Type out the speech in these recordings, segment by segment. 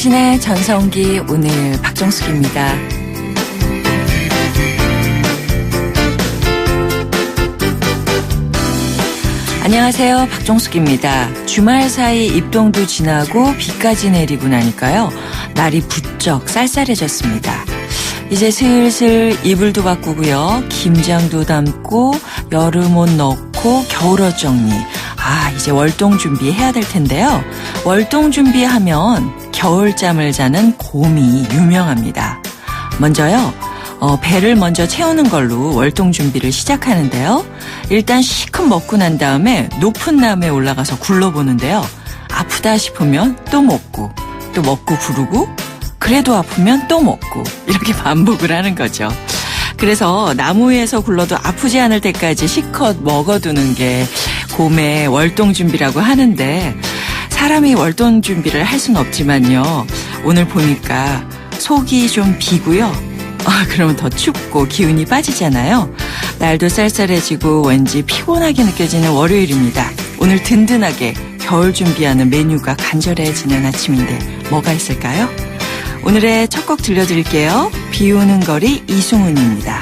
당신의 전성기 오늘 박정숙입니다. 안녕하세요. 박정숙입니다. 주말 사이 입동도 지나고 비까지 내리고 나니까요. 날이 부쩍 쌀쌀해졌습니다. 이제 슬슬 이불도 바꾸고요. 김장도 담고 여름 옷 넣고 겨울옷 정리. 이제 월동 준비해야 될 텐데요. 월동 준비하면 겨울잠을 자는 곰이 유명합니다. 먼저요. 배를 먼저 채우는 걸로 월동 준비를 시작하는데요. 일단 시큼 먹고 난 다음에 높은 나무에 올라가서 굴러보는데요. 아프다 싶으면 또 먹고 부르고 그래도 아프면 또 먹고 이렇게 반복을 하는 거죠. 그래서 나무 위에서 굴러도 아프지 않을 때까지 실컷 먹어두는 게 곰의 월동 준비라고 하는데 사람이 월동 준비를 할 수는 없지만요. 오늘 보니까 속이 좀 비고요. 그러면 더 춥고 기운이 빠지잖아요. 날도 쌀쌀해지고 왠지 피곤하게 느껴지는 월요일입니다. 오늘 든든하게 겨울 준비하는 메뉴가 간절해지는 아침인데 뭐가 있을까요? 오늘의 첫 곡 들려드릴게요. 비 오는 거리 이승훈입니다.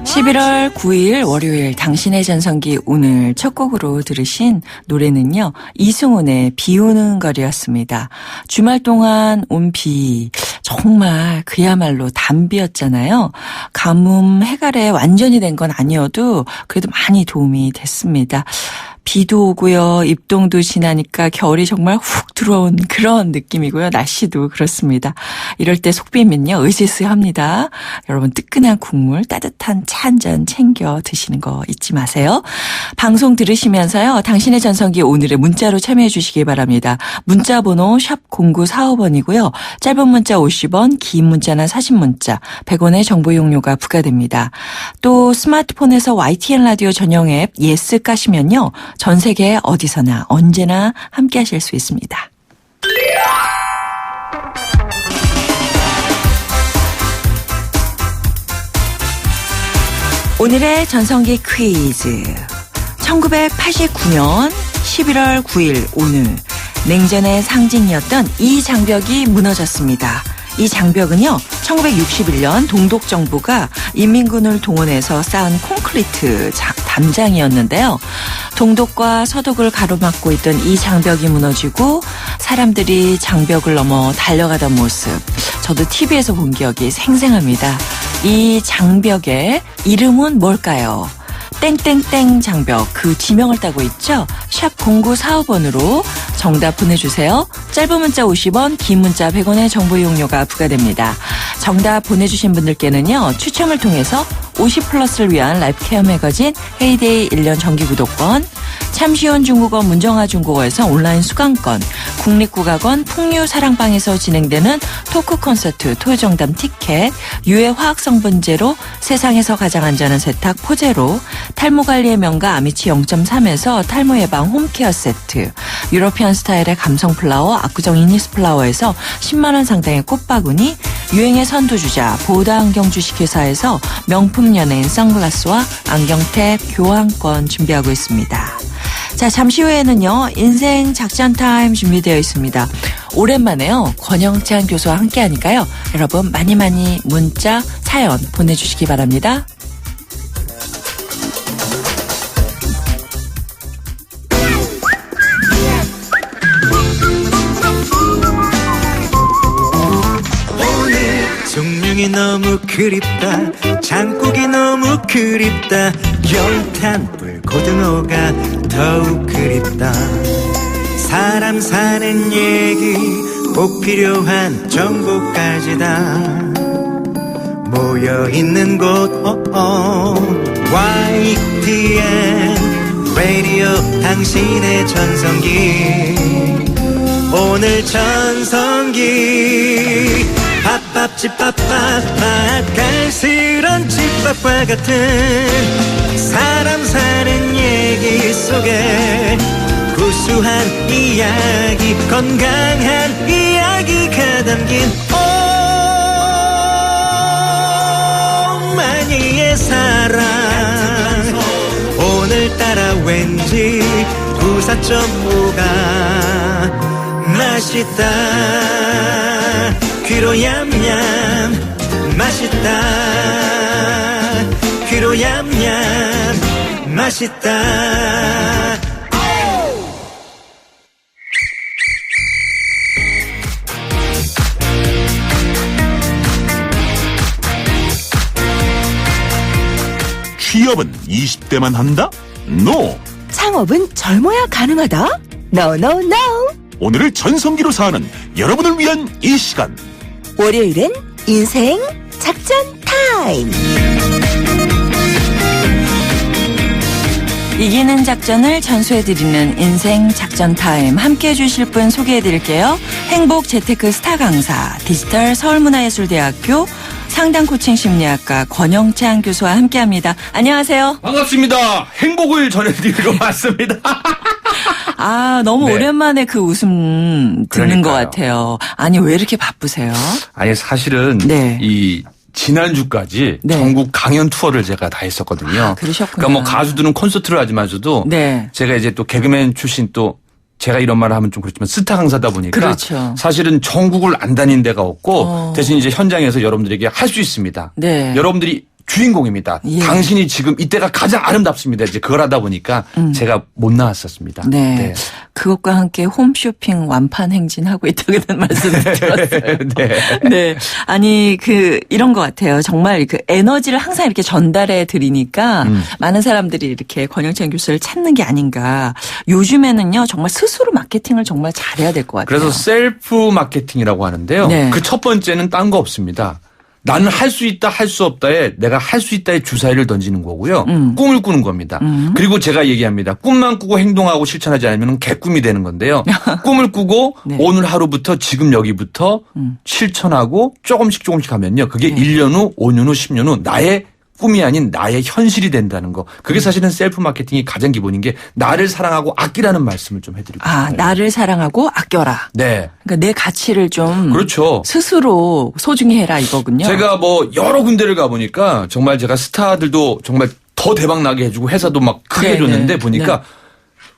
11월 9일 월요일 당신의 전성기 오늘 첫 곡으로 들으신 노래는요. 이승훈의 비 오는 거리였습니다. 주말 동안 온 비 정말 그야말로 단비였잖아요. 가뭄 해갈에 완전히 된 건 아니어도 그래도 많이 도움이 됐습니다. 비도 오고요. 입동도 지나니까 겨울이 정말 훅 들어온 그런 느낌이고요. 날씨도 그렇습니다. 이럴 때 속 비면요. 으스스합니다. 여러분 뜨끈한 국물 따뜻한 차 한 잔 챙겨 드시는 거 잊지 마세요. 방송 들으시면서요. 당신의 전성기 오늘의 문자로 참여해 주시기 바랍니다. 문자 번호 샵 0945번이고요. 짧은 문자 50원, 긴 문자나 사진 문자 100원의 정보 이용료가 부과됩니다. 또 스마트폰에서 YTN 라디오 전용 앱 예스 까시면요. 전 세계 어디서나 언제나 함께 하실 수 있습니다. 오늘의 전성기 퀴즈. 1989년 11월 9일 오늘 냉전의 상징이었던 이 장벽이 무너졌습니다. 이 장벽은요. 1961년 동독 정부가 인민군을 동원해서 쌓은 콘크리트 담장이었는데요. 동독과 서독을 가로막고 있던 이 장벽이 무너지고 사람들이 장벽을 넘어 달려가던 모습. 저도 TV에서 본 기억이 생생합니다. 이 장벽의 이름은 뭘까요? 땡땡땡 장벽 그 지명을 따고 있죠. 샵 0945번으로 정답 보내주세요. 짧은 문자 50원 긴 문자 100원의 정보 이용료가 부과됩니다. 정답 보내주신 분들께는요. 추첨을 통해서 50플러스를 위한 라이프 케어 매거진 헤이데이 1년 정기구독권 참 쉬운 중국어 문정아 중국어에서 온라인 수강권 국립국악원 풍류사랑방에서 진행되는 토크 콘서트 토요정담 티켓 유해 화학성분제로 세상에서 가장 안전한 세탁 포제로 탈모관리의 명가 아미치 0.3에서 탈모 예방 홈케어 세트 유러피안 스타일의 감성 플라워 압구정 이니스 플라워에서 10만원 상당의 꽃바구니 유행의 선두주자 보다 안경 주식회사에서 명품 연예인 선글라스와 안경탭 교환권 준비하고 있습니다. 자, 잠시 후에는요. 인생 작전 타임 준비되어 있습니다. 오랜만에요. 권영찬 교수와 함께하니까요. 여러분 많이 문자, 사연 보내주시기 바랍니다. 송룡이 너무 그립다 장국이 너무 그립다 열탄불 고등어가 더욱 그립다 사람 사는 얘기 꼭 필요한 정보까지다 모여있는 곳 YTN 라디오 당신의 전성기 오늘 전성기 밥집 갈스런 집밥과 같은 사람 사는 얘기 속에 구수한 이야기 건강한 이야기가 담긴 오만이의 사랑 오늘따라 왠지 94.5가 맛있다 귀로 얌얌 맛있다 귀로 얌얌 맛있다. 취업은 20대만 한다? NO! 창업은 젊어야 가능하다? No, no, no! 오늘을 전성기로 사는 여러분을 위한 이 시간. 월요일은 인생 작전 타임! 이기는 작전을 전수해드리는 인생 작전 타임 함께 해주실 분 소개해드릴게요. 행복 재테크 스타 강사 디지털 서울문화예술대학교 상담 코칭 심리학과 권영찬 교수와 함께합니다. 안녕하세요. 반갑습니다. 행복을 전해드리러 왔습니다. 아 너무 네. 오랜만에 그 웃음 듣는 것 그러니까요. 같아요. 아니 왜 이렇게 바쁘세요? 아니 사실은 네. 이 지난주까지 네. 전국 강연 투어를 제가 다 했었거든요. 아, 그러셨구나. 그러니까 뭐 가수들은 콘서트를 하지만서도 네. 제가 이제 또 개그맨 출신 또 제가 이런 말을 하면 좀 그렇지만 스타 강사다 보니까 그렇죠. 사실은 전국을 안 다닌 데가 없고 대신 이제 현장에서 여러분들에게 할 수 있습니다. 네. 여러분들이 주인공입니다. 예. 당신이 지금 이때가 가장 아름답습니다. 이제 그걸 하다 보니까 제가 못 나왔었습니다. 네. 그것과 함께 홈쇼핑 완판 행진하고 있다는 말씀을 들었어요. 네. 네. 아니, 이런 것 같아요. 정말 그 에너지를 항상 이렇게 전달해 드리니까 많은 사람들이 이렇게 권영찬 교수를 찾는 게 아닌가. 요즘에는요, 정말 스스로 마케팅을 정말 잘해야 될 것 같아요. 그래서 셀프 마케팅이라고 하는데요. 네. 그 첫 번째는 딴 거 없습니다. 나는 할 수 있다, 할 수 없다에 내가 할 수 있다의 주사위를 던지는 거고요. 꿈을 꾸는 겁니다. 그리고 제가 얘기합니다. 꿈만 꾸고 행동하고 실천하지 않으면 개꿈이 되는 건데요. 꿈을 꾸고 네. 오늘 하루부터 지금 여기부터 실천하고 조금씩 하면요. 그게 네. 1년 후, 5년 후, 10년 후 나의 꿈이 아닌 나의 현실이 된다는 거. 그게 사실은 셀프 마케팅이 가장 기본인 게 나를 사랑하고 아끼라는 말씀을 좀 해드리고 아, 싶어요. 나를 사랑하고 아껴라. 네. 그러니까 내 가치를 좀 그렇죠. 스스로 소중히 해라 이거군요. 제가 뭐 여러 군데를 가보니까 정말 제가 스타들도 정말 더 대박 나게 해주고 회사도 막 크게 네네. 해줬는데 보니까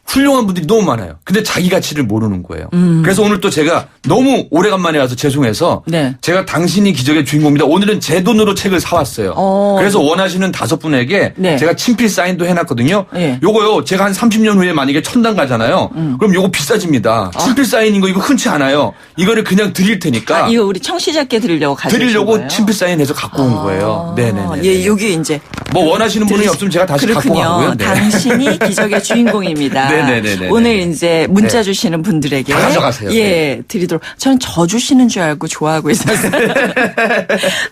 훌륭한 분들이 너무 많아요. 근데 자기 가치를 모르는 거예요. 그래서 오늘 또 제가 너무 오래간만에 와서 죄송해서 네. 제가 당신이 기적의 주인공입니다. 오늘은 제 돈으로 책을 사왔어요. 그래서 원하시는 5분에게 네. 제가 친필 사인도 해놨거든요. 네. 요거요 제가 한 30년 후에 만약에 천당 가잖아요. 그럼 요거 비싸집니다. 친필 사인인 거 이거 흔치 않아요. 이거를 그냥 드릴 테니까. 아, 이거 우리 청취자께 드리려고 가져오신 드리려고 거예요? 친필 사인해서 갖고 온 거예요. 네네네. 예, 여기 이제 뭐 원하시는 분이 없으면 제가 다시 그렇군요. 갖고 가고요. 네. 당신이 기적의 주인공입니다. 네네네네. 오늘 이제 문자 네. 주시는 분들에게 다 가져가세요. 예, 네. 드리도록. 저는 저 주시는 줄 알고 좋아하고 있었어요.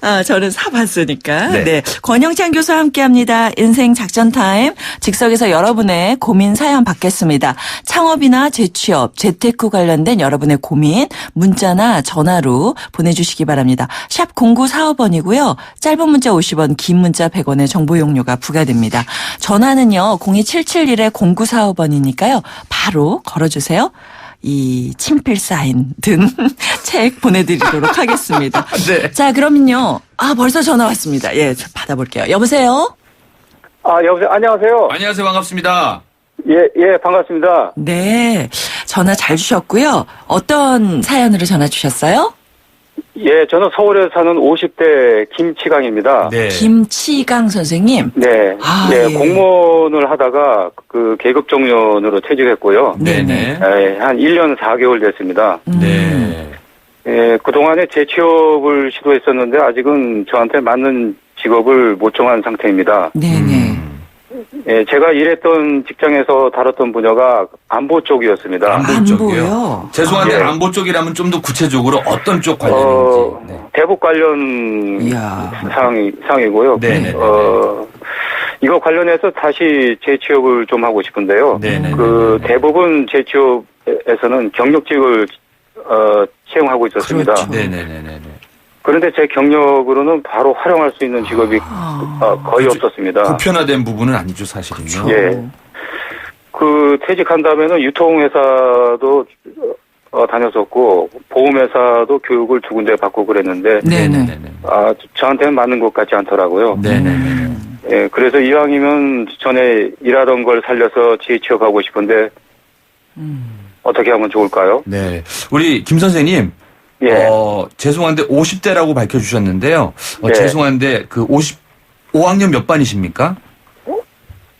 아, 저는 사봤으니까. 네. 네. 권영찬 교수와 함께합니다. 인생 작전 타임. 즉석에서 여러분의 고민 사연 받겠습니다. 창업이나 재취업, 재테크 관련된 여러분의 고민 문자나 전화로 보내주시기 바랍니다. 샵 0945번이고요. 짧은 문자 50원, 긴 문자 100원의 정보 용료가 부과됩니다. 전화는요. 02711-0945번이니까요. 바로 걸어주세요. 이 친필 사인 든 책 보내드리도록 하겠습니다. 네. 자, 그러면요. 아, 벌써 전화 왔습니다. 예, 저 받아볼게요. 여보세요? 아, 여보세요. 안녕하세요. 안녕하세요. 반갑습니다. 예, 반갑습니다. 네. 전화 잘 주셨고요. 어떤 사연으로 전화 주셨어요? 예, 저는 서울에 사는 50대 김치강입니다. 네. 김치강 선생님. 네. 아, 예, 예. 공무원을 하다가 그 계급 종료로 퇴직했고요. 네네. 예, 한 1년 4개월 됐습니다. 네. 예, 그동안에 재취업을 시도했었는데 아직은 저한테 맞는 직업을 못 정한 상태입니다. 네네. 예, 제가 일했던 직장에서 다뤘던 분야가 안보 쪽이었습니다. 안보 쪽이요. 안보요? 죄송한데 아, 네. 안보 쪽이라면 좀 더 구체적으로 어떤 쪽 관련인지. 네. 대북 관련 이야. 사항이고요. 네네네. 이거 관련해서 다시 재취업을 좀 하고 싶은데요. 네네네. 그 대부분 재취업에서는 경력직을 채용하고 있었습니다. 그렇죠. 네네네네. 그런데 제 경력으로는 바로 활용할 수 있는 직업이 거의 없었습니다. 보편화된 부분은 아니죠, 사실은요. 예. 그 퇴직한 다음에는 유통회사도 다녔었고 보험회사도 교육을 2군데 받고 그랬는데 네네. 저한테는 맞는 것 같지 않더라고요. 네네네. 예, 그래서 이왕이면 전에 일하던 걸 살려서 재취업하고 싶은데 어떻게 하면 좋을까요? 네. 우리 김 선생님. 예. 죄송한데 50대라고 밝혀주셨는데요. 네. 죄송한데 그 5학년 몇 반이십니까?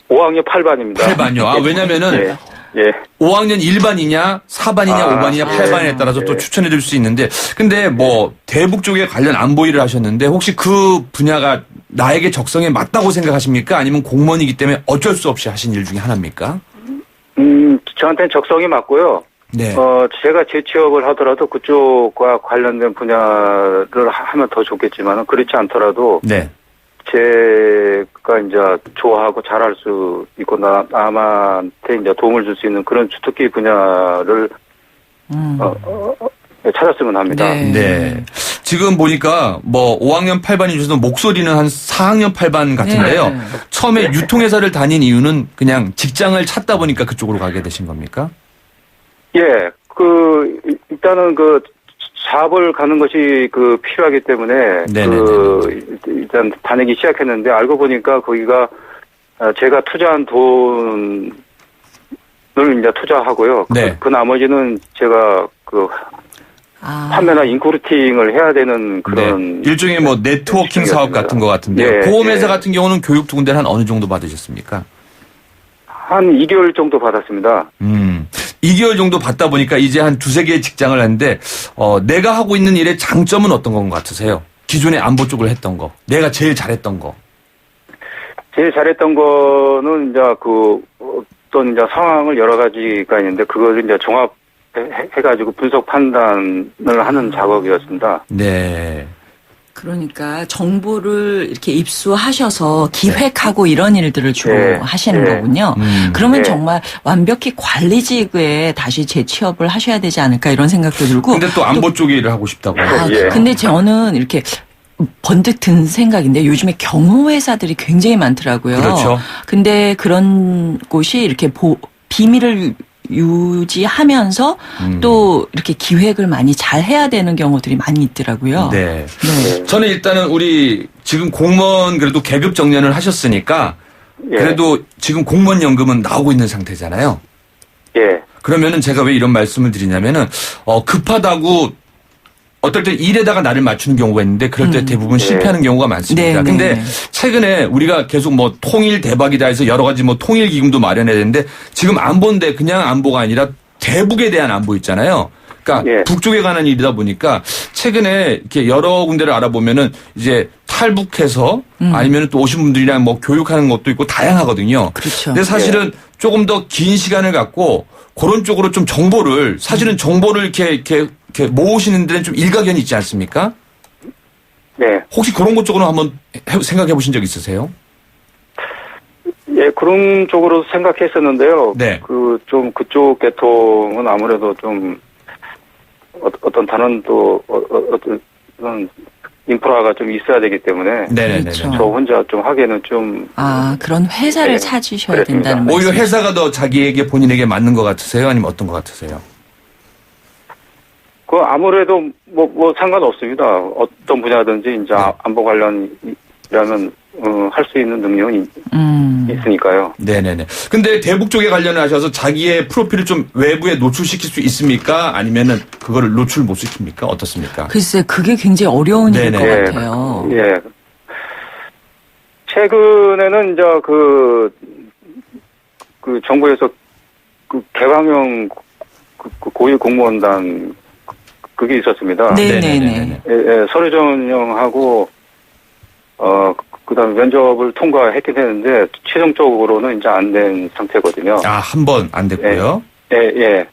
5학년 8반입니다. 8반요. 아, 왜냐면은 예. 5학년 1반이냐, 4반이냐, 아, 5반이냐, 8반에 따라서 또 예. 추천해 줄 수 있는데, 근데 뭐, 대북 쪽에 관련 안보 일을 하셨는데, 혹시 그 분야가 나에게 적성에 맞다고 생각하십니까? 아니면 공무원이기 때문에 어쩔 수 없이 하신 일 중에 하나입니까? 저한테는 적성이 맞고요. 네. 제가 재취업을 하더라도 그쪽과 관련된 분야를 하면 더 좋겠지만, 그렇지 않더라도, 네. 제가 이제 좋아하고 잘할 수 있고 남한테 이제 도움을 줄 수 있는 그런 주특기 분야를 찾았으면 합니다. 네. 네. 지금 보니까 뭐 5학년 8반이 중에서 목소리는 한 4학년 8반 같은데요. 네. 처음에 유통회사를 다닌 이유는 그냥 직장을 찾다 보니까 그쪽으로 가게 되신 겁니까? 예, 일단은 사업을 가는 것이 필요하기 때문에 일단 다니기 시작했는데 알고 보니까 거기가 제가 투자한 돈을 이제 투자하고요. 네. 그 나머지는 제가 판매나 인크루팅을 해야 되는 그런 일종의 뭐 네트워킹 사업 같은 거 같은데요. 예, 보험회사 예. 같은 경우는 교육 두 군데를 한 어느 정도 받으셨습니까? 한 2개월 정도 받았습니다. 2개월 정도 받다 보니까 이제 한 두세 개의 직장을 했는데, 내가 하고 있는 일의 장점은 어떤 건 같으세요? 기존에 안보 쪽을 했던 거. 내가 제일 잘했던 거. 제일 잘했던 거는 이제 어떤 이제 상황을 여러 가지가 있는데 그걸 이제 종합해가지고 분석 판단을 하는 작업이었습니다. 네. 그러니까 정보를 이렇게 입수하셔서 기획하고 이런 일들을 주로 네. 하시는 네. 거군요. 그러면 네. 정말 완벽히 관리직에 다시 재취업을 하셔야 되지 않을까 이런 생각도 들고. 근데 또 안보 쪽에 일을 하고 싶다고. 예. 근데 저는 이렇게 번뜩 든 생각인데 요즘에 경호회사들이 굉장히 많더라고요. 그렇죠. 근데 그런 곳이 이렇게 비밀을 유지하면서 또 이렇게 기획을 많이 잘 해야 되는 경우들이 많이 있더라고요. 네. 네. 저는 일단은 우리 지금 공무원 그래도 계급 정년을 하셨으니까 예. 그래도 지금 공무원 연금은 나오고 있는 상태잖아요. 예. 그러면은 제가 왜 이런 말씀을 드리냐면은 급하다고 어떨 때 일에다가 나를 맞추는 경우가 있는데 그럴 때 대부분 실패하는 경우가 많습니다. 네, 근데 네. 최근에 우리가 계속 뭐 통일 대박이다 해서 여러 가지 뭐 통일 기금도 마련해야 되는데 지금 안보인데 그냥 안보가 아니라 대북에 대한 안보 있잖아요. 그러니까 예. 북쪽에 관한 일이다 보니까 최근에 이렇게 여러 군데를 알아보면은 이제 탈북해서 아니면 또 오신 분들이랑 뭐 교육하는 것도 있고 다양하거든요. 그렇죠. 근데 사실은 조금 더 긴 시간을 갖고 그런 쪽으로 좀 정보를 사실은 정보를 이렇게 모으시는 데는 좀 일가견이 있지 않습니까? 네. 혹시 그런 것 쪽으로 한번 생각해 보신 적 있으세요? 예, 그런 쪽으로 생각했었는데요. 네. 좀 그쪽 계통은 아무래도 좀 어떤 다른 또 어떤 인프라가 좀 있어야 되기 때문에 네네네. 그렇죠. 저 혼자 좀 하기에는 좀 그런 회사를 네, 찾으셔야 그렇습니다. 된다는 오히려 말씀. 회사가 더 자기에게 본인에게 맞는 것 같으세요? 아니면 어떤 것 같으세요? 아무래도 뭐 상관없습니다. 어떤 분야든지 이제 안보 관련이라면 할 수 있는 능력이 있으니까요. 네네네. 근데 대북 쪽에 관련을 하셔서 자기의 프로필을 좀 외부에 노출시킬 수 있습니까? 아니면은 그거를 노출 못 시킵니까? 어떻습니까? 글쎄, 그게 굉장히 어려운 일일 것 네네. 같아요. 예. 최근에는 이제 정부에서 개방형 고위 공무원단 그게 있었습니다. 네네네. 예, 서류 전형하고 그다음에 면접을 통과했긴 했는데 최종적으로는 이제 안 된 상태거든요. 한 번 안 됐고요. 예.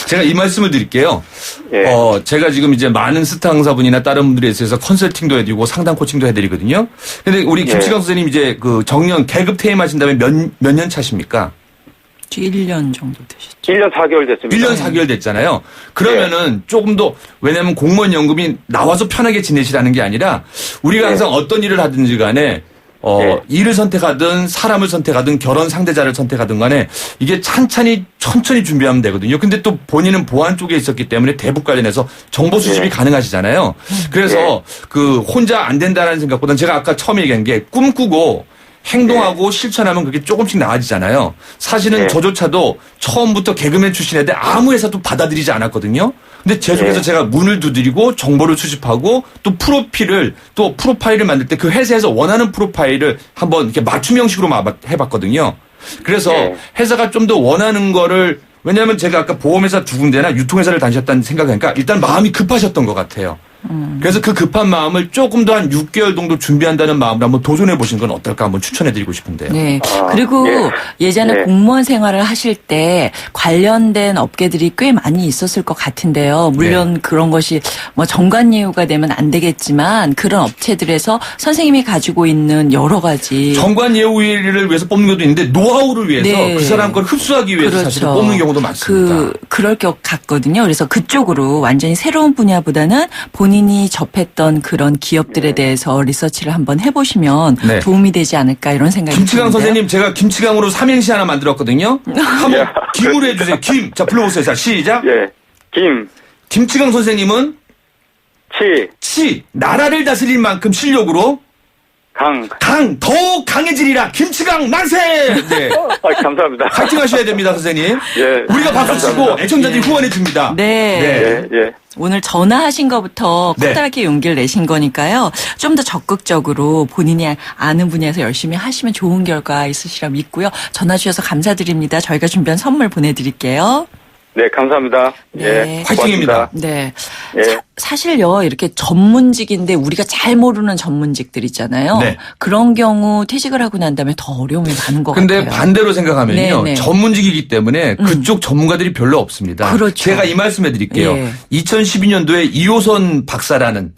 제가 이 말씀을 드릴게요. 예. 제가 지금 이제 많은 스타 강사분이나 다른 분들에 있어서 컨설팅도 해드리고 상담 코칭도 해드리거든요. 근데 우리 김치강 선생님 이제 정년 계급 퇴임하신 다음에 몇 년 차십니까? 1년 정도 되셨죠. 1년 4개월 됐습니다. 1년 4개월 됐잖아요. 그러면은 조금 더, 왜냐면 공무원 연금이 나와서 편하게 지내시라는 게 아니라 우리가 항상 어떤 일을 하든지 간에 일을 선택하든 사람을 선택하든 결혼 상대자를 선택하든 간에 이게 천천히 준비하면 되거든요. 근데 또 본인은 보안 쪽에 있었기 때문에 대북 관련해서 정보 수집이 가능하시잖아요. 그래서 혼자 안 된다는 생각보다는 제가 아까 처음에 얘기한 게 꿈꾸고 행동하고 실천하면 그게 조금씩 나아지잖아요. 사실은 네. 저조차도 처음부터 개그맨 출신인데 아무 회사도 받아들이지 않았거든요. 근데 계속해서 네. 제가 문을 두드리고 정보를 수집하고 또 프로파일을 만들 때 그 회사에서 원하는 프로파일을 한번 이렇게 맞춤 형식으로 해봤거든요. 그래서 네. 회사가 좀 더 원하는 거를 왜냐하면 제가 아까 보험회사 두 군데나 유통회사를 다니셨다는 생각하니까 일단 마음이 급하셨던 것 같아요. 그래서 그 급한 마음을 조금 더 한 6개월 정도 준비한다는 마음으로 한번 도전해 보시는 건 어떨까 한번 추천해드리고 싶은데요. 네. 아, 그리고 예. 예전에 예. 공무원 생활을 하실 때 관련된 업계들이 꽤 많이 있었을 것 같은데요. 물론 네. 그런 것이 뭐 정관예우가 되면 안 되겠지만 그런 업체들에서 선생님이 가지고 있는 여러 가지 정관 예우를 위해서 뽑는 것도 있는데 노하우를 위해서 네. 그 사람 걸 흡수하기 위해서 사실 뽑는 경우도 많습니다. 그럴 것 같거든요. 그래서 그쪽으로 완전히 새로운 분야보다는 본인이 접했던 그런 기업들에 대해서 리서치를 한번 해보시면 네. 도움이 되지 않을까 이런 생각이 김치강 드는데요. 선생님 제가 김치강으로 삼행시 하나 만들었거든요. 한번 김으로 해주세요. 김. 자 불러보세요. 자 시작. 예. 김치강 선생님은 나라를 다스릴 만큼 실력으로 더욱 강해지리라. 김치강 만세. 네. 감사합니다. 파이팅 하셔야 됩니다, 선생님. 예. 우리가 박수 치고 감사합니다. 애청자들이 후원해 줍니다. 네. 예. 오늘 전화하신 것부터 네. 커다랗게 용기를 내신 거니까요. 좀 더 적극적으로 본인이 아는 분야에서 열심히 하시면 좋은 결과 있으시라 믿고요. 전화 주셔서 감사드립니다. 저희가 준비한 선물 보내드릴게요. 네, 감사합니다. 네. 예. 화이팅입니다. 네. 예. 사실요, 이렇게 전문직인데 우리가 잘 모르는 전문직들 있잖아요. 네. 그런 경우 퇴직을 하고 난 다음에 더 어려움이 많은 것 근데 같아요. 반대로 생각하면요. 네네. 전문직이기 때문에 그쪽 전문가들이 별로 없습니다. 그렇죠. 제가 이 말씀해 드릴게요. 예. 2012년도에 이호선 강사라는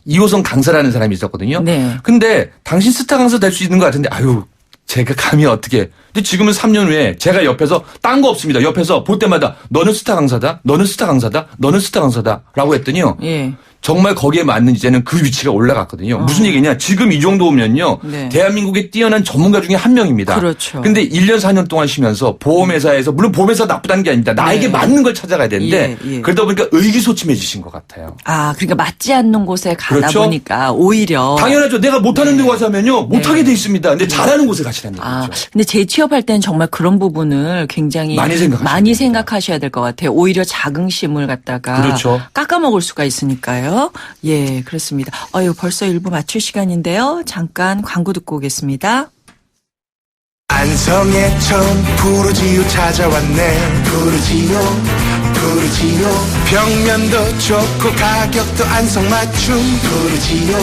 사람이 있었거든요. 네. 근데 당신 스타 강사 될 수 있는 것 같은데 아유 제가 감히 어떻게. 근데 지금은 3년 후에 제가 옆에서 딴 거 없습니다. 옆에서 볼 때마다 너는 스타 강사다. 너는 스타 강사다. 너는 스타 강사다. 라고 했더니요. 예. 정말 거기에 맞는 이제는 그 위치가 올라갔거든요. 무슨 얘기냐. 지금 이 정도면요. 네. 대한민국의 뛰어난 전문가 중에 한 명입니다. 그렇죠. 근데 1년 4년 동안 쉬면서 보험회사에서 물론 보험회사 나쁘다는 게 아닙니다. 나에게 네. 맞는 걸 찾아가야 되는데 예. 그러다 보니까 의기소침해지신 것 같아요. 아, 그러니까 맞지 않는 곳에 가다 그렇죠? 보니까 오히려. 당연하죠. 내가 못하는 데 가서 하면요. 못하게 네. 돼 있습니다. 근데 잘하는 곳에 가시라는 아, 얘기죠. 근데 재취업할 때는 정말 그런 부분을 굉장히 많이 생각하셔야 많이 됩니다. 생각하셔야 될 것 같아요. 오히려 자긍심을 갖다가 그렇죠. 깎아먹을 수가 있으니까요. 예, 그렇습니다. 벌써 1부 마칠 시간인데요. 잠깐 광고 듣고 오겠습니다. 안성의 처음 푸르지오 찾아왔네. 푸르지오 벽면도 좋고 가격도 안성맞춤. 푸르지오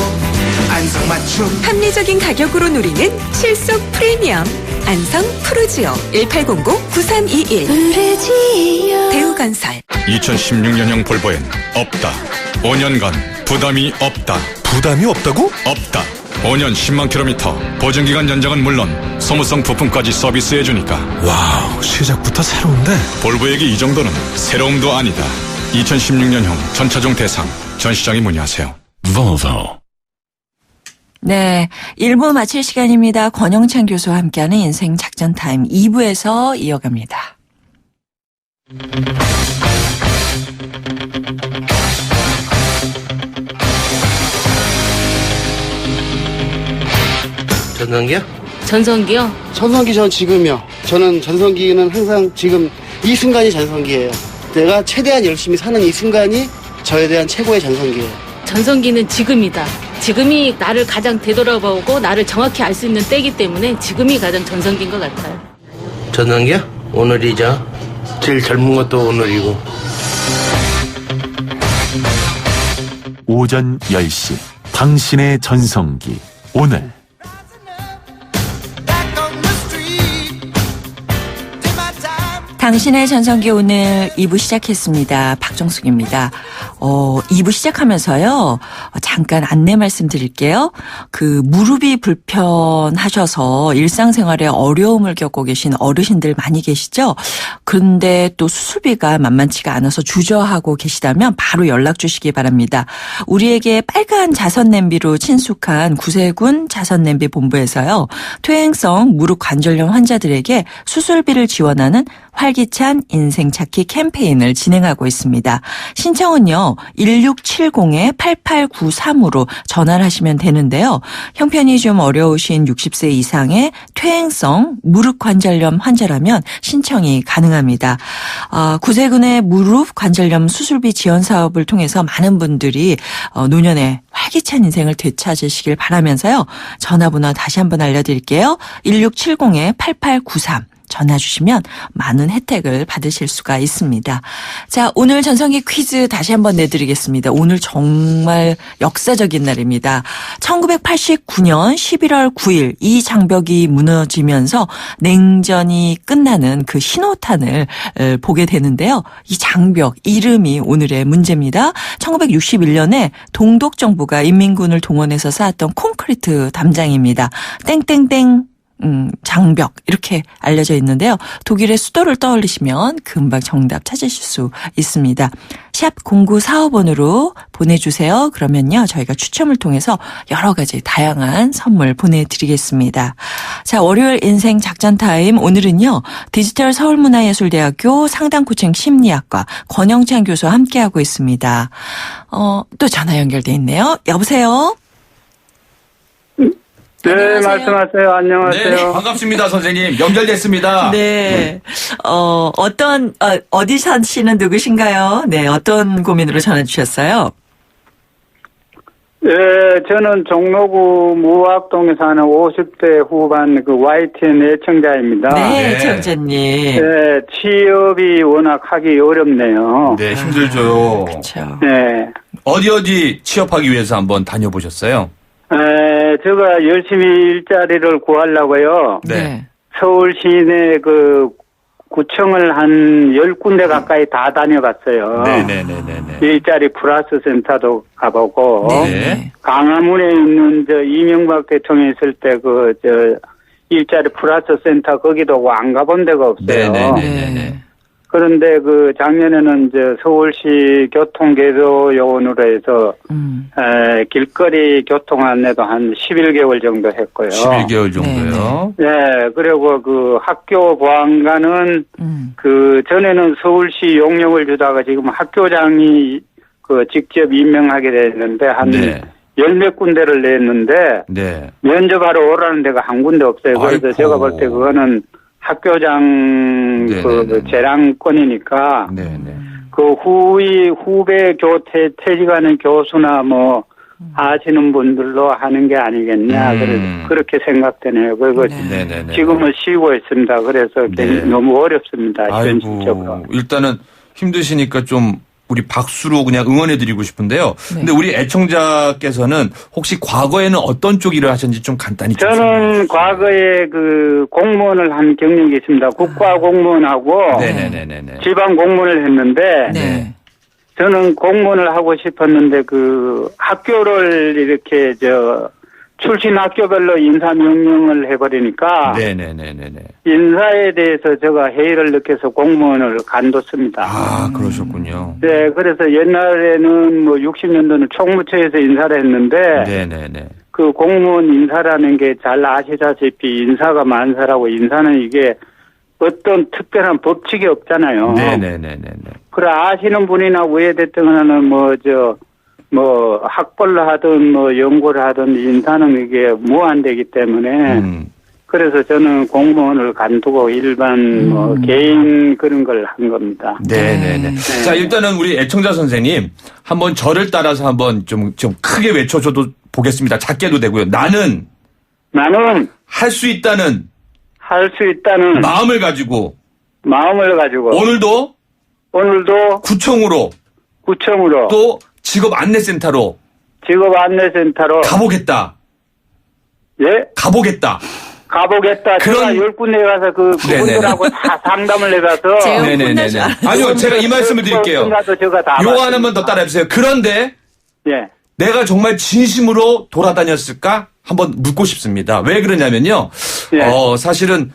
안성맞춤. 합리적인 가격으로 누리는 실속 프리미엄 안성 푸르지오 1809-9321 대우건설 2016년형 볼보엔 없다. 5년간 부담이 없다. 부담이 없다고? 없다. 5년 10만 킬로미터 보증기간 연장은 물론 소모성 부품까지 서비스해주니까 와우, 시작부터 새로운데? 볼보에게 이 정도는 새로움도 아니다. 2016년형 전차종 대상 전시장에 문의하세요. Volvo. 네, 1부 마칠 시간입니다. 권영찬 교수와 함께하는 인생 작전 타임 2부에서 이어갑니다. 전성기요? 전성기요? 전성기 전 지금이요. 저는 전성기는 항상 지금 이 순간이 전성기예요. 내가 최대한 열심히 사는 이 순간이 저에 대한 최고의 전성기예요. 전성기는 지금이다. 지금이 나를 가장 되돌아보고 나를 정확히 알 수 있는 때이기 때문에 지금이 가장 전성기인 것 같아요. 전성기요? 오늘이죠. 제일 젊은 것도 오늘이고. 오전 10시 당신의 전성기 오늘 당신의 전성기 오늘 2부 시작했습니다. 박정숙입니다. 2부 시작하면서요. 잠깐 안내 말씀드릴게요. 그 무릎이 불편하셔서 일상생활에 어려움을 겪고 계신 어르신들 많이 계시죠? 그런데 또 수술비가 만만치가 않아서 주저하고 계시다면 바로 연락 주시기 바랍니다. 우리에게 빨간 자선냄비로 친숙한 구세군 자선냄비 본부에서요. 퇴행성 무릎 관절염 환자들에게 수술비를 지원하는 활기찬 인생 찾기 캠페인을 진행하고 있습니다. 신청은요. 1670-8893으로 전화를 하시면 되는데요. 형편이 좀 어려우신 60세 이상의 퇴행성 무릎 관절염 환자라면 신청이 가능합니다. 구세군의 무릎 관절염 수술비 지원 사업을 통해서 많은 분들이 노년에 활기찬 인생을 되찾으시길 바라면서요. 전화번호 다시 한번 알려드릴게요. 1670-8893. 전화 주시면 많은 혜택을 받으실 수가 있습니다. 자, 오늘 전성기 퀴즈 다시 한번 내드리겠습니다. 오늘 정말 역사적인 날입니다. 1989년 11월 9일 이 장벽이 무너지면서 냉전이 끝나는 그 신호탄을 보게 되는데요. 이 장벽 이름이 오늘의 문제입니다. 1961년에 동독 정부가 인민군을 동원해서 쌓았던 콘크리트 담장입니다. 땡땡땡 장벽 이렇게 알려져 있는데요. 독일의 수도를 떠올리시면 금방 정답 찾으실 수 있습니다. 샵 0945번으로 보내주세요. 그러면요. 저희가 추첨을 통해서 여러 가지 다양한 선물 보내드리겠습니다. 자, 월요일 인생 작전 타임 오늘은요. 디지털 서울문화예술대학교 상담코칭 심리학과 권영찬 교수와 함께하고 있습니다. 또 전화 연결돼 있네요. 여보세요? 네, 안녕하세요. 말씀하세요. 안녕하세요. 네, 반갑습니다, 선생님. 연결됐습니다. 네. 어디 사시는 누구신가요? 네, 어떤 고민으로 전화 주셨어요? 네, 저는 종로구 무학동에 사는 50대 후반 그 YTN 애청자입니다. 네, 애청자님. 네, 취업이 워낙 하기 어렵네요. 네, 힘들죠. 그렇죠. 네. 어디 취업하기 위해서 한번 다녀보셨어요? 제가 열심히 일자리를 구하려고요. 네. 서울 시내 그 구청을 한 10군데 가까이 다 다녀봤어요. 네네네네. 일자리 플러스 센터도 가보고. 네. 강화문에 있는 이명박 대통령 있을 때 일자리 플러스 센터 거기도 안 가본 데가 없어요. 네네네네. 그런데 작년에는 서울시 교통개도 요원으로 해서 길거리 교통 안내도 한 11개월 정도 했고요. 11개월 정도요. 네, 그리고 학교 보안관은 전에는 서울시 용역을 주다가 지금 학교장이 직접 임명하게 됐는데 한 열몇 군데를 냈는데 면접하러 오라는 데가 한 군데 없어요. 그래서 아이고. 제가 볼 때 그거는 학교장 재량권이니까 후배 퇴직하는 교수나 아시는 분들로 하는 게 아니겠냐. 그래서 그렇게 생각되네요. 그리고 지금은 쉬고 있습니다. 그래서 너무 어렵습니다. 현실적으로. 일단은 힘드시니까 좀 우리 박수로 그냥 응원해드리고 싶은데요. 근데 우리 애청자께서는 혹시 과거에는 어떤 쪽 일을 하셨는지 좀 간단히 저는 과거에 공무원을 한 경력이 있습니다. 국가 공무원하고 지방 공무원을 했는데 저는 공무원을 하고 싶었는데 학교를 이렇게 출신 학교별로 인사 명령을 해버리니까 인사에 대해서 제가 회의를 느껴서 공무원을 간뒀습니다. 아, 그러셨군요. 네, 그래서 옛날에는 60년도는 총무처에서 인사를 했는데 그 공무원 인사라는 게 잘 아시다시피 인사가 만사라고 인사는 이게 어떤 특별한 법칙이 없잖아요. 그래 아시는 분이나 위에 대통령은 학벌로 하든 연구를 하든 인사는 이게 무한되기 때문에 그래서 저는 공무원을 간두고 일반 개인 그런 걸 한 겁니다. 네네네. 자, 일단은 우리 애청자 선생님 한번 저를 따라서 한번 좀 크게 외쳐줘도 보겠습니다. 작게도 되고요. 나는 할 수 있다는 마음을 가지고 오늘도 구청으로 또 직업 안내센터로 가보겠다. 예? 가보겠다. 제가 10군데 가서 그분들하고 다 상담을 해봐서. 네네네. 아니요, 제가 이 말씀을 드릴게요. 요거 하나만 더 따라해주세요. 그런데 내가 정말 진심으로 돌아다녔을까? 한번 묻고 싶습니다. 왜 그러냐면요. 사실은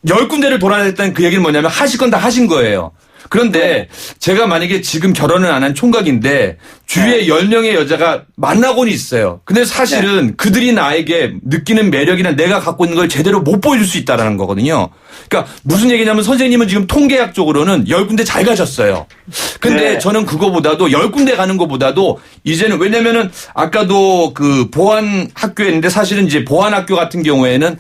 10군데를 돌아다녔다는 그 얘기는 뭐냐면 하실 건 다 하신 거예요. 그런데 제가 만약에 지금 결혼을 안 한 총각인데 주위에 10명의 여자가 만나고는 있어요. 근데 사실은 그들이 나에게 느끼는 매력이나 내가 갖고 있는 걸 제대로 못 보여줄 수 있다라는 거거든요. 그러니까 무슨 얘기냐면 선생님은 지금 통계학적으로는 10군데 잘 가셨어요. 근데 저는 그거보다도 10군데 가는 것보다도 이제는 왜냐면은 아까도 그 보안 학교였는데 사실은 이제 보안 학교 같은 경우에는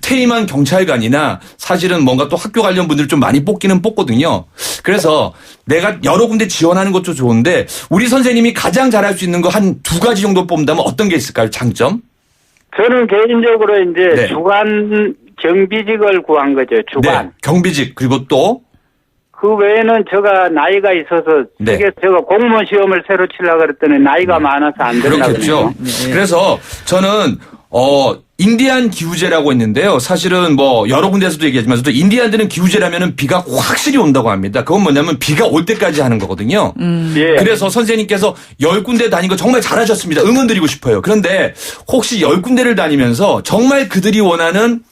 퇴임한 경찰관이나 사실은 뭔가 또 학교 관련 분들 좀 많이 뽑기는 뽑거든요. 그래서 내가 여러 군데 지원하는 것도 좋은데 우리 선생님이 가장 잘할 수 있는 거 한 2가지 정도 뽑는다면 어떤 게 있을까요? 장점? 저는 개인적으로 이제 주간 경비직을 구한 거죠. 주간. 네, 경비직 그리고 또 그 외에는 제가 나이가 있어서 제가 공무원 시험을 새로 치려고 그랬더니 나이가 많아서 안 된다고. 그렇겠죠. 그래서 저는 인디안 기후제라고 했는데요. 사실은 뭐 여러 군데에서도 얘기하지만 인디안들은 기후제라면은 비가 확실히 온다고 합니다. 그건 뭐냐면 비가 올 때까지 하는 거거든요. 그래서 선생님께서 10군데 다닌 거 정말 잘하셨습니다. 응원드리고 싶어요. 그런데 혹시 10군데를 다니면서 정말 그들이 원하는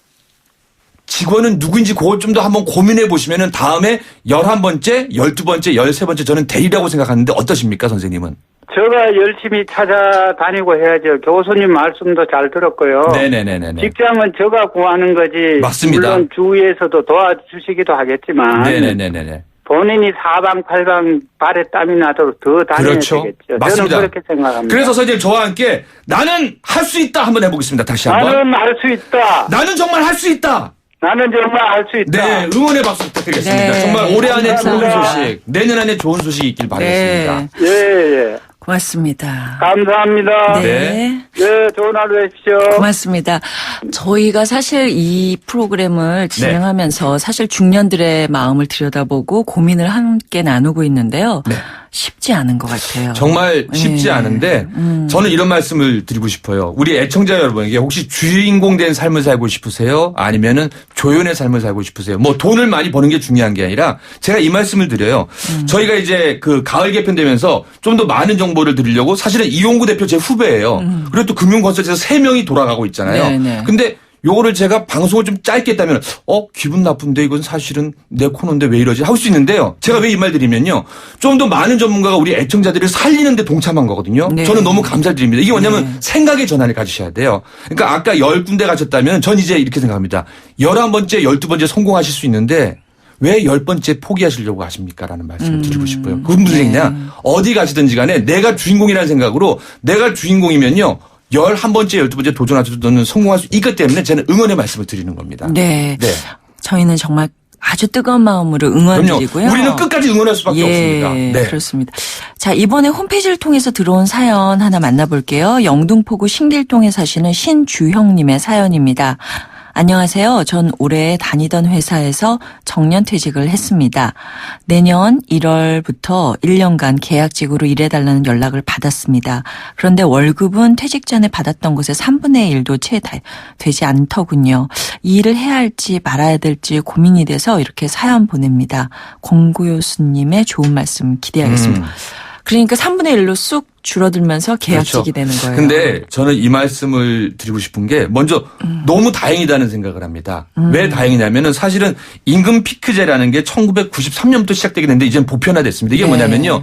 직원은 누구인지 그걸 좀 더 한번 고민해 보시면은 다음에 11번째, 12번째, 13번째 저는 되리라고 생각하는데 어떠십니까, 선생님은? 제가 열심히 찾아다니고 해야죠. 교수님 말씀도 잘 들었고요. 네네네네. 직장은 제가 구하는 거지. 맞습니다. 물론 주위에서도 도와주시기도 하겠지만. 네네네네. 본인이 사방팔방 발에 땀이 나도록 더 다녀야 되겠죠. 맞습니다. 저는 그렇게 생각합니다. 그래서 선생님 저와 함께 나는 할 수 있다 한번 해보겠습니다. 다시 한번. 나는 할 수 있다. 나는 정말 할 수 있다. 나는 정말 할 수 있다. 네, 응원의 박수 부탁드리겠습니다. 네, 정말 올해 안에 좋은 감사합니다. 소식, 내년 안에 좋은 소식이 있길 바라겠습니다. 예. 고맙습니다. 감사합니다. 네. 네, 좋은 하루 되십시오. 고맙습니다. 저희가 사실 이 프로그램을 진행하면서 사실 중년들의 마음을 들여다보고 고민을 함께 나누고 있는데요. 쉽지 않은 것 같아요. 정말 쉽지 않은데 저는 이런 말씀을 드리고 싶어요. 우리 애청자 여러분에게 혹시 주인공 된 삶을 살고 싶으세요? 아니면은 조연의 삶을 살고 싶으세요? 뭐 돈을 많이 버는 게 중요한 게 아니라 제가 이 말씀을 드려요. 저희가 이제 그 가을 개편되면서 좀 더 많은 정보를 드리려고 사실은 이용구 대표 제 후배예요. 그리고 또 금융건설에서 3명이 돌아가고 있잖아요. 근데 요거를 제가 방송을 좀 짧게 했다면 기분 나쁜데 이건 사실은 내 코너인데 왜 이러지 할 수 있는데요. 제가 왜 이 말 드리면요. 좀 더 많은 전문가가 우리 애청자들을 살리는 데 동참한 거거든요. 저는 너무 감사드립니다. 이게 뭐냐면 생각의 전환을 가지셔야 돼요. 그러니까 아까 10군데 가셨다면 전 이제 이렇게 생각합니다. 11번째, 12번째 성공하실 수 있는데 왜 10번째 포기하시려고 하십니까? 라는 말씀을 드리고 싶어요. 그건 무슨 얘기냐. 어디 가시든지 간에 내가 주인공이라는 생각으로 내가 주인공이면요. 11번째, 12번째 도전하셔도 너는 성공할 수 있기 때문에 저는 응원의 말씀을 드리는 겁니다. 네. 저희는 정말 아주 뜨거운 마음으로 응원드리고요. 우리는 끝까지 응원할 수밖에 없습니다. 네. 그렇습니다. 자, 이번에 홈페이지를 통해서 들어온 사연 하나 만나볼게요. 영등포구 신길동에 사시는 신주형님의 사연입니다. 안녕하세요. 전 올해 다니던 회사에서 정년퇴직을 했습니다. 내년 1월부터 1년간 계약직으로 일해달라는 연락을 받았습니다. 그런데 월급은 퇴직 전에 받았던 곳의 3분의 1도 채 되지 않더군요. 이 일을 해야 할지 말아야 될지 고민이 돼서 이렇게 사연 보냅니다. 공구요수님의 좋은 말씀 기대하겠습니다. 그러니까 3분의 1로 쑥 줄어들면서 계약직이 되는 거예요. 근데 저는 이 말씀을 드리고 싶은 게 먼저 너무 다행이다는 생각을 합니다. 왜 다행이냐면은 사실은 임금 피크제라는 게 1993년부터 시작되긴 했는데 이제는 보편화됐습니다. 이게 뭐냐면요.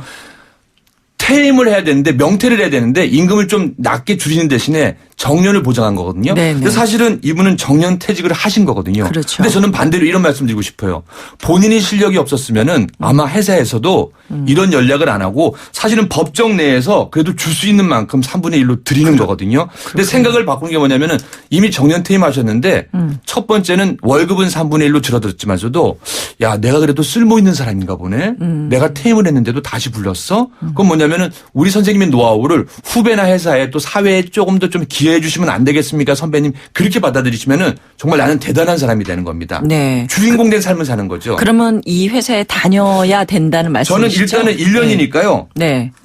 퇴임을 해야 되는데 명퇴를 해야 되는데 임금을 좀 낮게 줄이는 대신에 정년을 보장한 거거든요. 근데 사실은 이분은 정년 퇴직을 하신 거거든요. 그렇죠. 근데 저는 반대로 이런 말씀 드리고 싶어요. 본인이 실력이 없었으면은 아마 회사에서도 이런 연락을 안 하고 사실은 법정 내에서 그래도 줄 수 있는 만큼 3분의 1로 드리는 거거든요. 근데 생각을 바꾸는 게 뭐냐면은 이미 정년 퇴임하셨는데 첫 번째는 월급은 3분의 1로 줄어들었지만서도 야, 내가 그래도 쓸모 있는 사람인가 보네. 내가 퇴임을 했는데도 다시 불렀어? 그건 뭐냐면은 우리 선생님의 노하우를 후배나 회사에 또 사회에 조금 더 좀 기여해 주시면 안 되겠습니까? 선배님. 그렇게 받아들이시면은 정말 나는 대단한 사람이 되는 겁니다. 주인공 된 삶을 사는 거죠. 그러면 이 회사에 다녀야 된다는 말씀이시죠? 저는 일단은 1년이니까요.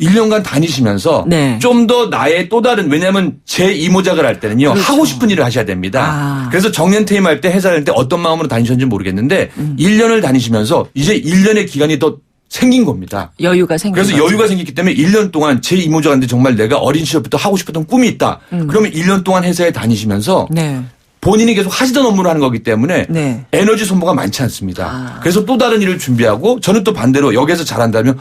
1년간 다니시면서 좀 더 나의 또 다른 왜냐하면 제 이모작을 할 때는요. 하고 싶은 일을 하셔야 됩니다. 그래서 정년 퇴임할 때 회사 다닐 때 어떤 마음으로 다니셨는지 모르겠는데 1년을 다니시면서 이제 1년의 기간이 더 생긴 겁니다. 여유가 생긴 그래서 거죠. 여유가 생겼기 때문에 1년 동안 제 이모작한테 정말 내가 어린 시절부터 하고 싶었던 꿈이 있다. 그러면 1년 동안 회사에 다니시면서 본인이 계속 하시던 업무를 하는 거기 때문에 네. 에너지 소모가 많지 않습니다. 그래서 또 다른 일을 준비하고 저는 또 반대로 여기에서 잘한다면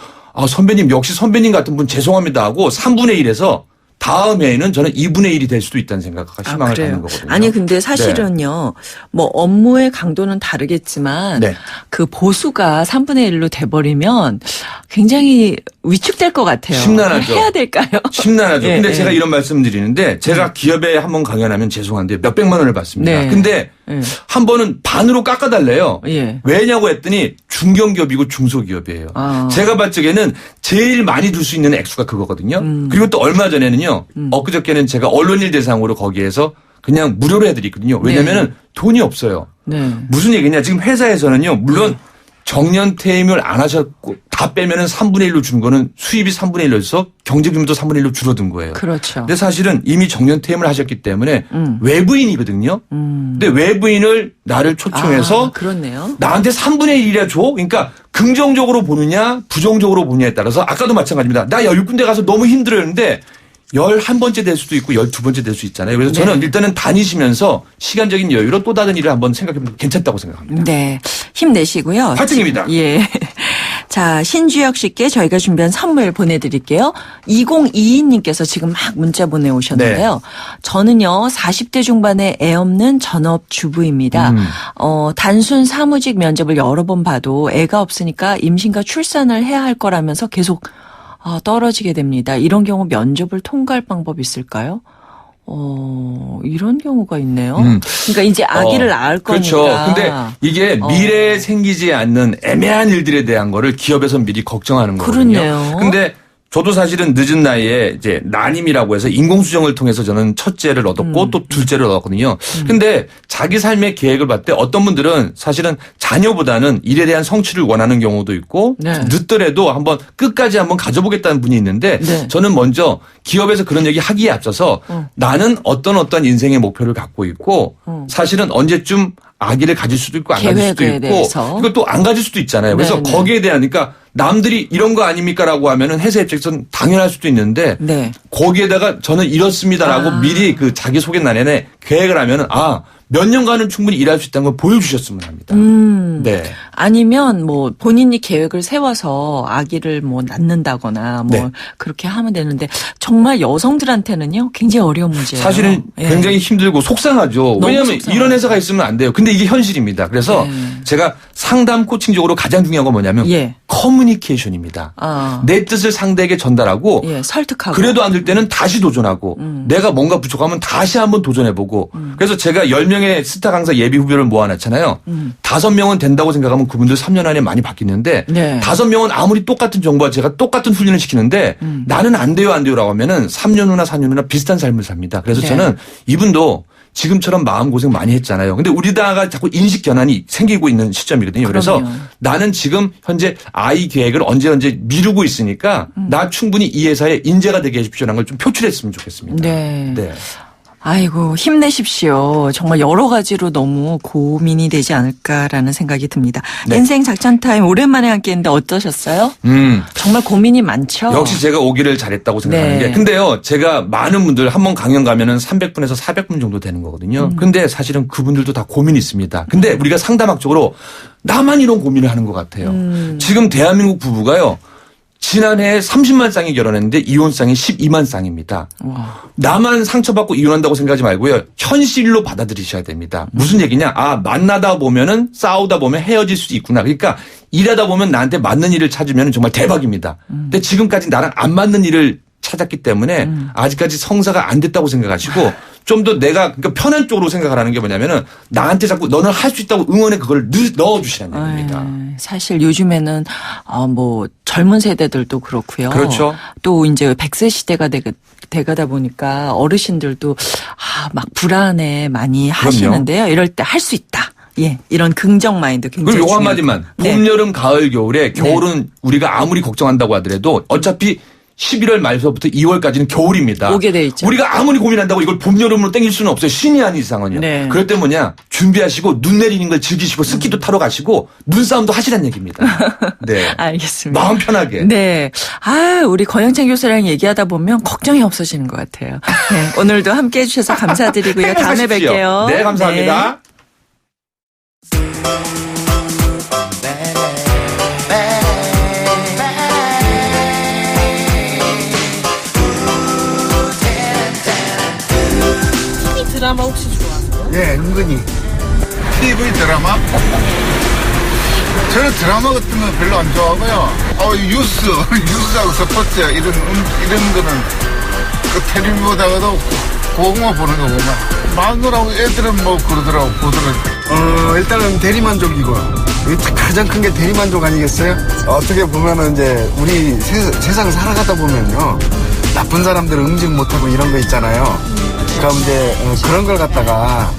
선배님 역시 선배님 같은 분 죄송합니다 하고 3분의 1에서 다음 해에는 저는 2분의 1이 될 수도 있다는 생각과 희망을 갖는 거거든요. 아니 근데 사실은요. 뭐 업무의 강도는 다르겠지만 네. 그 보수가 3분의 1로 돼버리면 굉장히 위축될 것 같아요. 심란하죠. 해야 될까요? 심란하죠. 예, 근데 예. 제가 이런 말씀 드리는데 제가 기업에 한번 강연하면 죄송한데 몇백만 원을 받습니다. 네. 근데 예. 한 번은 반으로 깎아달래요. 예. 왜냐고 했더니 중견기업이고 중소기업이에요. 아. 제가 봤을 적에는 제일 많이 줄 수 있는 액수가 그거거든요. 그리고 또 얼마 전에는요. 엊그저께는 제가 언론일 대상으로 거기에서 그냥 무료로 해드리거든요. 왜냐면은 돈이 없어요. 네. 무슨 얘기냐. 지금 회사에서는요. 물론 정년 퇴임을 안 하셨고 다 빼면은 3분의 1로 준 거는 수입이 3분의 1로서 경제 규모도 3분의 1로 줄어든 거예요. 그렇죠. 근데 사실은 이미 정년 퇴임을 하셨기 때문에 외부인이거든요. 근데 외부인을 나를 초청해서 그렇네요. 나한테 3분의 1이라 줘? 그러니까 긍정적으로 보느냐 부정적으로 보느냐에 따라서 아까도 마찬가지입니다. 나 10군데 가서 너무 힘들었는데 11번째 될 수도 있고 12번째 될 수 있잖아요. 그래서 저는 일단은 다니시면서 시간적인 여유로 또 다른 일을 한번 생각해보면 괜찮다고 생각합니다. 네. 힘내시고요. 화이팅입니다. 예. 자, 신주혁 씨께 저희가 준비한 선물 보내드릴게요. 2022님께서 지금 막 문자 보내오셨는데요. 네. 저는요, 40대 중반의 애 없는 전업주부입니다. 단순 사무직 면접을 여러 번 봐도 애가 없으니까 임신과 출산을 해야 할 거라면서 계속 떨어지게 됩니다. 이런 경우 면접을 통과할 방법이 있을까요? 이런 경우가 있네요. 그러니까 이제 아기를 낳을 거니까. 그렇죠. 근데 이게 미래에 생기지 않는 애매한 일들에 대한 거를 기업에서 미리 걱정하는 거거든요. 그렇네요. 근데 저도 사실은 늦은 나이에 이제 난임이라고 해서 인공수정을 통해서 저는 첫째를 얻었고 또 둘째를 얻었거든요. 근데 자기 삶의 계획을 봤을 때 어떤 분들은 사실은 자녀보다는 일에 대한 성취를 원하는 경우도 있고 네. 늦더라도 한번 끝까지 한번 가져보겠다는 분이 있는데 네. 저는 먼저 기업에서 그런 얘기 하기에 앞서서 나는 어떤 인생의 목표를 갖고 있고 사실은 언제쯤 아기를 가질 수도 있고 안 가질 수도 계획에 있고 대해서. 그리고 또 안 가질 수도 있잖아요. 그래서 네네. 거기에 대한 그러니까 남들이 이런 거 아닙니까라고 하면은 회사 입장에서는 당연할 수도 있는데 네. 거기에다가 저는 이렇습니다라고 미리 그 자기 소개란에 계획을 하면은 몇 년간은 충분히 일할 수 있다는 걸 보여주셨으면 합니다. 네. 아니면 뭐 본인이 계획을 세워서 아기를 뭐 낳는다거나 뭐 네. 그렇게 하면 되는데 정말 여성들한테는요 굉장히 어려운 문제예요. 사실은 예. 굉장히 힘들고 속상하죠. 왜냐하면 속상하죠. 이런 회사가 있으면 안 돼요. 근데 이게 현실입니다. 그래서 네. 제가 상담 코칭적으로 가장 중요한 건 뭐냐면 예. 커뮤니케이션입니다. 내 뜻을 상대에게 전달하고 예, 설득하고. 그래도 안 될 때는 다시 도전하고 내가 뭔가 부족하면 다시 한번 도전해보고 그래서 제가 10명의 스타 강사 예비 후배를 모아놨잖아요. 5명은 된다고 생각하면 그분들 3년 안에 많이 바뀌는데 네. 5명은 아무리 똑같은 정보와 제가 똑같은 훈련을 시키는데 나는 안 돼요라고 하면은 3년 후나 4년 후나 비슷한 삶을 삽니다. 그래서 네. 저는 이분도 지금처럼 마음고생 많이 했잖아요. 근데 우리나라가 자꾸 인식 견환이 생기고 있는 시점이거든요. 그래서 그럼요. 나는 지금 현재 아이 계획을 언제 미루고 있으니까 나 충분히 이 회사에 인재가 되게 해주십시오라는 걸 좀 표출했으면 좋겠습니다. 네. 네. 아이고 힘내십시오. 정말 여러 가지로 너무 고민이 되지 않을까라는 생각이 듭니다. 네. 인생 작전 타임 오랜만에 함께했는데 어떠셨어요? 정말 고민이 많죠. 역시 제가 오기를 잘했다고 생각하는 네. 게. 근데요, 제가 많은 분들 한 번 강연 가면은 300분에서 400분 정도 되는 거거든요. 근데 사실은 그분들도 다 고민이 있습니다. 근데 우리가 상담학적으로 나만 이런 고민을 하는 것 같아요. 지금 대한민국 부부가요. 지난해 30만 쌍이 결혼했는데 이혼 쌍이 12만 쌍입니다. 나만 상처받고 이혼한다고 생각하지 말고요. 현실로 받아들이셔야 됩니다. 무슨 얘기냐? 만나다 보면은 싸우다 보면 헤어질 수 있구나. 그러니까 일하다 보면 나한테 맞는 일을 찾으면 정말 대박입니다. 근데 지금까지 나랑 안 맞는 일을 찾았기 때문에 아직까지 성사가 안 됐다고 생각하시고 좀 더 내가 그러니까 편한 쪽으로 생각하라는 게 뭐냐면은 나한테 자꾸 너는 할 수 있다고 응원에 그걸 넣어주시라는 얘기입니다. 사실 요즘에는 뭐 젊은 세대들도 그렇고요. 그렇죠. 또 이제 100세 시대가 돼가다 보니까 어르신들도 막 불안해 많이 하시는데요. 이럴 때 할 수 있다. 예, 이런 긍정 마인드 굉장히 그리고 요 중요합니다. 한마디만 봄, 여름, 가을, 겨울에 겨울은 우리가 아무리 걱정한다고 하더라도 어차피 11월 말서부터 2월까지는 겨울입니다. 오게 돼 있죠. 우리가 아무리 고민한다고 이걸 봄, 여름으로 땡길 수는 없어요. 신이 아닌 이상은요. 네. 그럴 때 뭐냐 준비하시고 눈 내리는 걸 즐기시고 스키도 타러 가시고 눈싸움도 하시란 얘기입니다. 네. 알겠습니다. 마음 편하게. 네. 아, 우리 권영찬 교수랑 얘기하다 보면 걱정이 없어지는 것 같아요. 네. 오늘도 함께 해주셔서 감사드리고요. 다음에 행복하십시오. 뵐게요. 네, 감사합니다. 드라마 혹시 좋아하세요? 예, 은근히. TV 드라마? 저는 드라마 같은 건 별로 안 좋아하고요. 뉴스하고 스포츠, 이런 거는 그 텔레비보다도 그거만 보는 거 보면. 마누라고 애들은 뭐 그러더라고, 보더라고. 일단은 대리만족이고요. 가장 큰 게 대리만족 아니겠어요? 어떻게 보면은 이제 우리 세상 살아가다 보면요. 나쁜 사람들 응징 못하고 이런 거 있잖아요. 그럼 이제 그런 걸 갖다가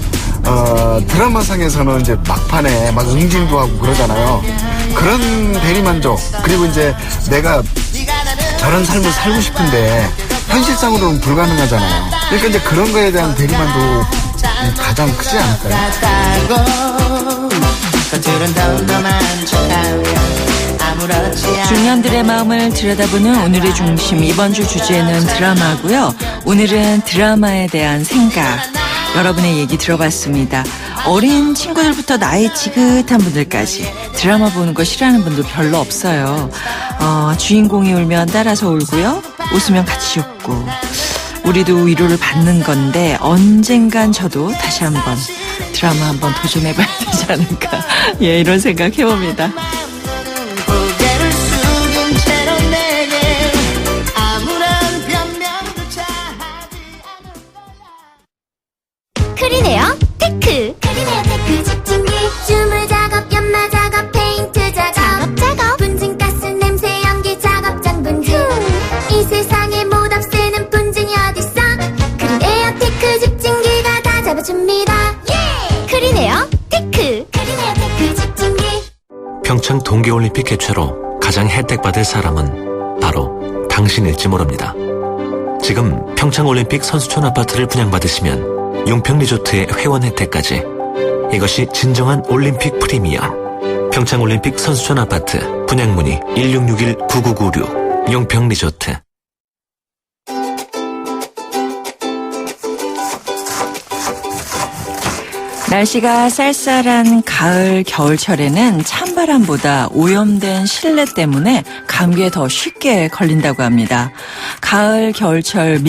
드라마상에서는 이제 막판에 막 응징도 하고 그러잖아요. 그런 대리만족, 그리고 이제 내가 저런 삶을 살고 싶은데 현실상으로는 불가능하잖아요. 그러니까 이제 그런 거에 대한 대리만족이 가장 크지 않을까요? 중년들의 마음을 들여다보는 오늘의 중심, 이번 주 주제는 드라마고요. 오늘은 드라마에 대한 생각, 여러분의 얘기 들어봤습니다. 어린 친구들부터 나이 지긋한 분들까지 드라마 보는 거 싫어하는 분들 별로 없어요. 주인공이 울면 따라서 울고요. 웃으면 같이 웃고. 우리도 위로를 받는 건데 언젠간 저도 다시 한번 드라마 한번 도전해봐야 되지 않을까. 예, 이런 생각 해봅니다. 크리네어 테크. 크리네어 테크 집중기, 주물 작업, 연마 작업, 페인트 작업, 분진가스, 냄새, 연기 작업, 분진. 이 세상에 못 없애는 분진이 어딨어? 크리네어 테크 집중기가 다 잡아줍니다. 예! 크리네어 테크. 크리네어 테크 집중기. 평창 동계올림픽 개최로 가장 혜택받을 사람은 바로 당신일지 모릅니다. 지금 평창올림픽 선수촌 아파트를 분양받으시면 용평리조트의 회원 혜택까지, 이것이 진정한 올림픽 프리미엄. 평창올림픽 선수촌 아파트 분양문의 1661-9996 용평리조트. 날씨가 쌀쌀한 가을, 겨울철에는 찬바람보다 오염된 실내 때문에 감기에 더 쉽게 걸린다고 합니다. 가을, 겨울철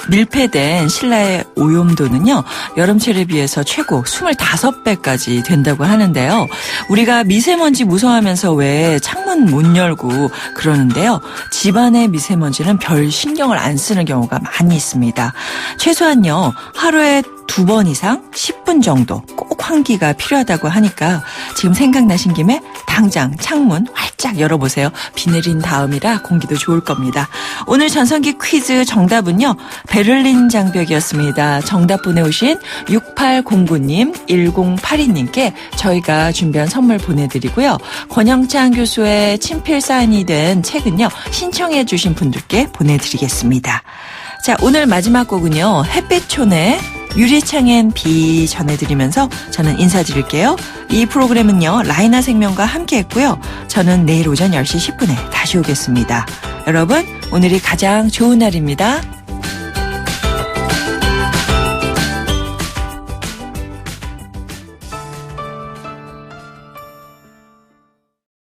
밀폐된 실내의 오염도는요, 여름철에 비해서 최고 25배까지 된다고 하는데요. 우리가 미세먼지 무서워하면서 왜 창문 못 열고 그러는데요. 집안의 미세먼지는 별 신경을 안 쓰는 경우가 많이 있습니다. 최소한요, 하루에 2번 이상 10분 정도 꼭 환기가 필요하다고 하니까 지금 생각나신 김에 당장 창문 활짝 열어보세요. 비 내린 다음이라 공기도 좋을 겁니다. 오늘 전성기 퀴즈 정답은요, 베를린 장벽이었습니다. 정답 보내오신 6809님, 1082님께 저희가 준비한 선물 보내드리고요. 권영찬 교수의 친필 사인이 된 책은요, 신청해 주신 분들께 보내드리겠습니다. 자, 오늘 마지막 곡은요, 햇빛촌의 유리창엔 비 전해드리면서 저는 인사드릴게요. 이 프로그램은요, 라이나 생명과 함께했고요. 저는 내일 오전 10시 10분에 다시 오겠습니다. 여러분, 오늘이 가장 좋은 날입니다.